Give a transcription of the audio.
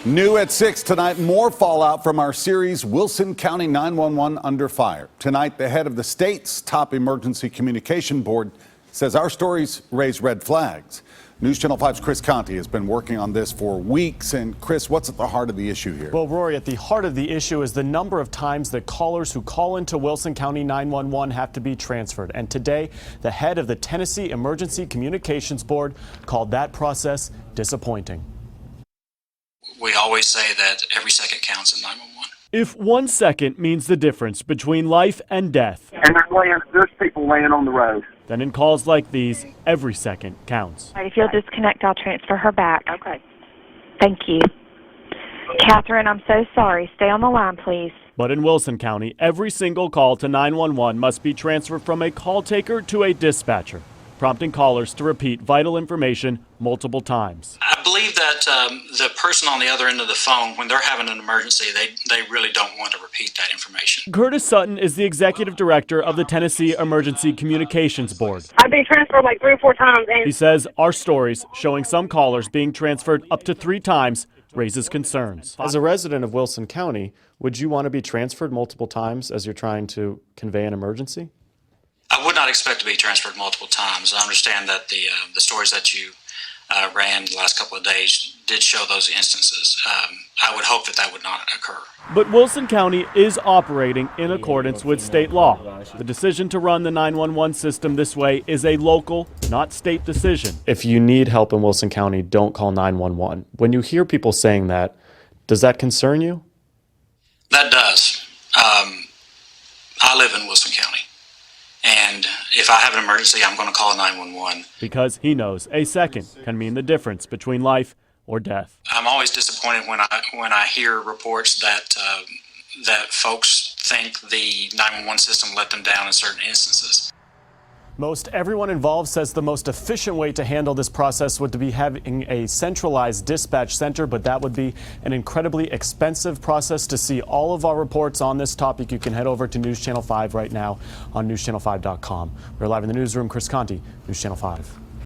New at 6 tonight, more fallout from our series Wilson County 911 Under Fire. Tonight, the head of the state's top emergency communication board says our stories raise red flags. News Channel 5's Chris Conti has been working on this for weeks. And Chris, what's at the heart of the issue here? Well, Rory, at the heart of the issue is the number of times that callers who call into Wilson County 911 have to be transferred. And today, the head of the Tennessee Emergency Communications Board called that process disappointing. We always say that every second counts in 911. If 1 second means the difference between life and death, and there's people laying on the road, then in calls like these, every second counts. If you'll disconnect, I'll transfer her back. Okay. Thank you. Catherine, I'm so sorry. Stay on the line, please. But in Wilson County, every single call to 911 must be transferred from a call taker to a dispatcher, prompting callers to repeat vital information multiple times. I believe that the person on the other end of the phone, when they're having an emergency, they really don't want to repeat that information. Curtis Sutton is the executive director of the Tennessee Emergency Communications Board. I've been transferred like 3 or 4 times. He says our stories showing some callers being transferred up to 3 times raises concerns. As a resident of Wilson County, would you want to be transferred multiple times as you're trying to convey an emergency? I would not expect to be transferred multiple times. I understand that the stories that you ran the last couple of days did show those instances. I would hope that that would not occur. But Wilson County is operating in accordance with state law. The decision to run the 911 system this way is a local, not state decision. If you need help in Wilson County, don't call 911. When you hear people saying that, does that concern you? That does. I live in Wilson County. And if I have an emergency, I'm going to call 911. Because he knows a second can mean the difference between life or death. I'm always disappointed when I hear reports that that folks think the 911 system let them down in certain instances. Most everyone involved says the most efficient way to handle this process would be having a centralized dispatch center, but that would be an incredibly expensive process. To see all of our reports on this topic, you can head over to News Channel 5 right now on newschannel5.com. We're live in the newsroom. Chris Conti, News Channel 5.